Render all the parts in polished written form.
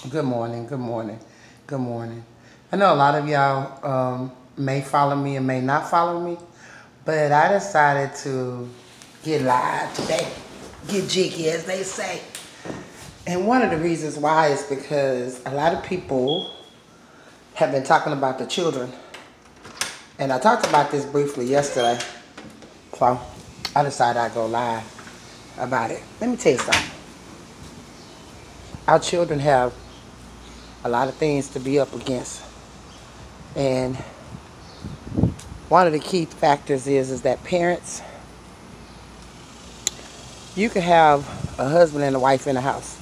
Good morning, good morning, good morning. I know a lot of y'all may follow me and may not follow me, but I decided to get live today, get jiggy as they say. And one of the reasons why is because a lot of people have been talking about the children. And I talked about this briefly yesterday, so I decided I'd go live about it. Let me tell you something. Our children have a lot of things to be up against. And one of the key factors is that parents, you can have a husband and a wife in the house.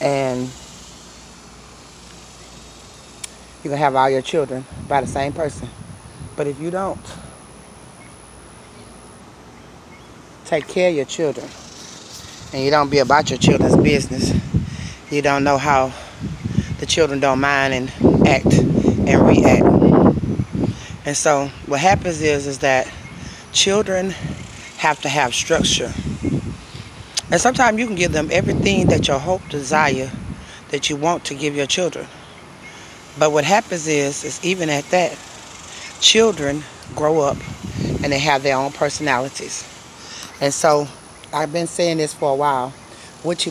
And you can have all your children by the same person. But if you don't take care of your children and you don't be about your children's business, you don't know how the children don't mind and act and react. And so what happens is that children have to have structure. And sometimes you can give them everything that your hope, desire, that you want to give your children. But what happens is even at that, children grow up and they have their own personalities. And so I've been saying this for a while. What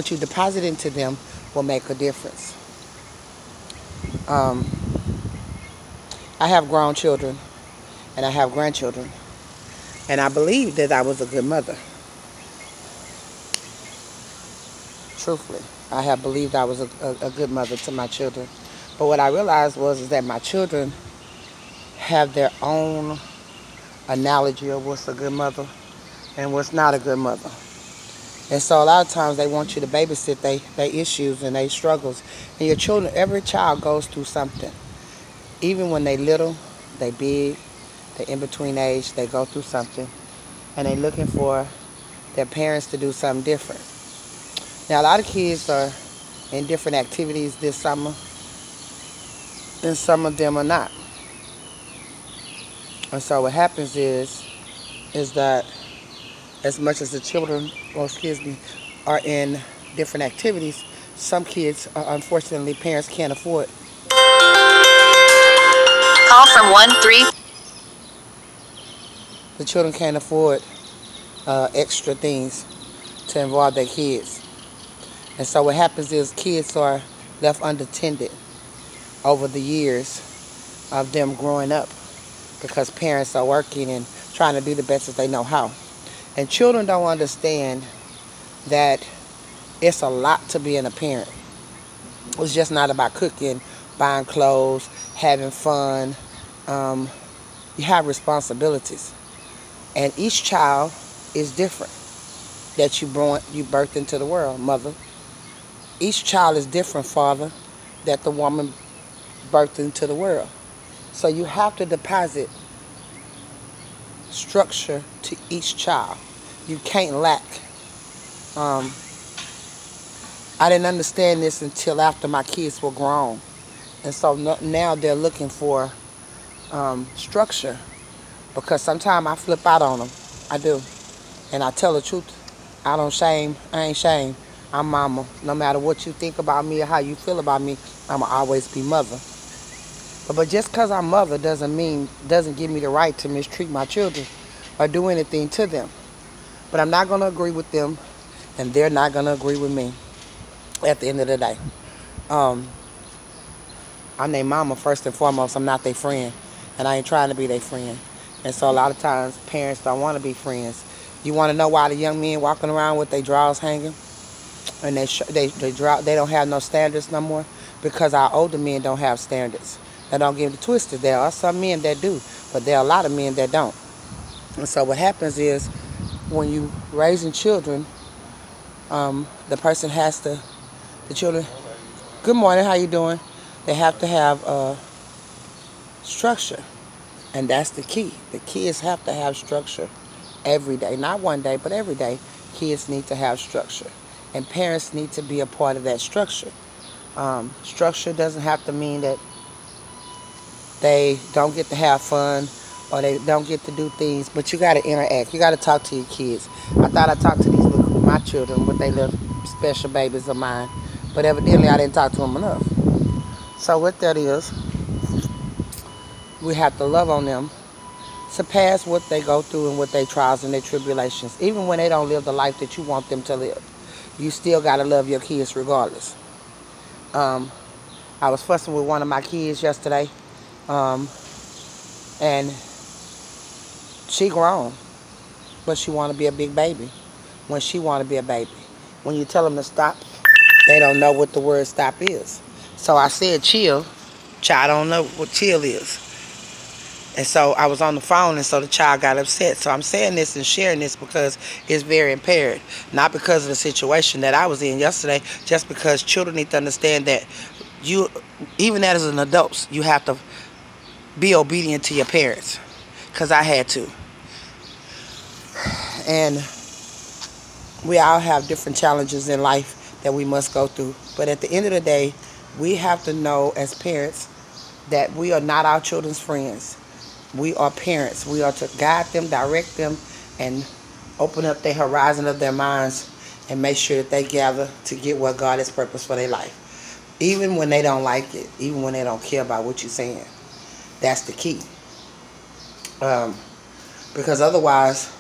you deposit into them will make a difference. I have grown children and I have grandchildren. And I believe that I was a good mother. Truthfully, I have believed I was a good mother to my children. But what I realized is that my children have their own analogy of what's a good mother and what's not a good mother. And so a lot of times they want you to babysit their issues and their struggles. And your children, every child goes through something. Even when they little, they big, they in between age, they go through something. And they looking for their parents to do something different. Now a lot of kids are in different activities this summer, and some of them are not. And so what happens is that as much as the children, are in different activities, some kids, unfortunately, parents can't afford. Call from 13. The children can't afford extra things to involve their kids. And so what happens is kids are left unattended over the years of them growing up because parents are working and trying to do the best that they know how. And children don't understand that it's a lot to being a parent. It's just not about cooking, buying clothes, having fun. You have responsibilities. And each child is different that you birthed into the world, mother. Each child is different, father, that the woman birthed into the world. So you have to deposit structure to each child. You can't lack. I didn't understand this until after my kids were grown. And so now they're looking for structure, because sometimes I flip out on them. I do. And I tell the truth. I ain't shame. I'm mama. No matter what you think about me or how you feel about me, I'ma always be mother. But just because I'm mother doesn't give me the right to mistreat my children or do anything to them. But I'm not going to agree with them, and they're not going to agree with me at the end of the day. I'm their mama first and foremost. I'm not their friend, and I ain't trying to be their friend. And so a lot of times parents don't want to be friends. You want to know why the young men walking around with their drawers hanging and they don't have no standards no more? Because our older men don't have standards. Now don't get it twisted. There are some men that do, but there are a lot of men that don't. And so what happens is when you raising children, the children, good morning, how you doing? They have to have structure. And that's the key. The kids have to have structure every day. Not one day, but every day. Kids need to have structure. And parents need to be a part of that structure. Structure doesn't have to mean that they don't get to have fun or they don't get to do things, but you got to interact. You got to talk to your kids. I thought I talked to my children with their little special babies of mine. But evidently I didn't talk to them enough. So what that is, we have to love on them, surpass what they go through and what they trials and their tribulations. Even when they don't live the life that you want them to live, you still got to love your kids regardless. I was fussing with one of my kids yesterday, and she grown, but she want to be a big baby when she want to be a baby. When you tell them to stop, they don't know what the word stop is. So I said chill. Child don't know what chill is. And so I was on the phone, and so the child got upset. So I'm saying this and sharing this because it's very impaired. Not because of the situation that I was in yesterday, just because children need to understand that you, even as an adult, you have to be obedient to your parents. Because I had to. And we all have different challenges in life that we must go through. But at the end of the day, we have to know as parents that we are not our children's friends. We are parents. We are to guide them, direct them, and open up their horizon of their minds and make sure that they gather to get what God has purposed for their life. Even when they don't like it, even when they don't care about what you're saying. That's the key. Because otherwise,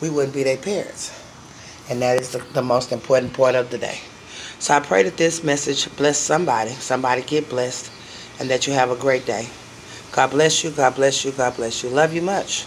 we wouldn't be their parents. And that is the most important part of the day. So I pray that this message bless somebody. Somebody get blessed. And that you have a great day. God bless you. God bless you. God bless you. Love you much.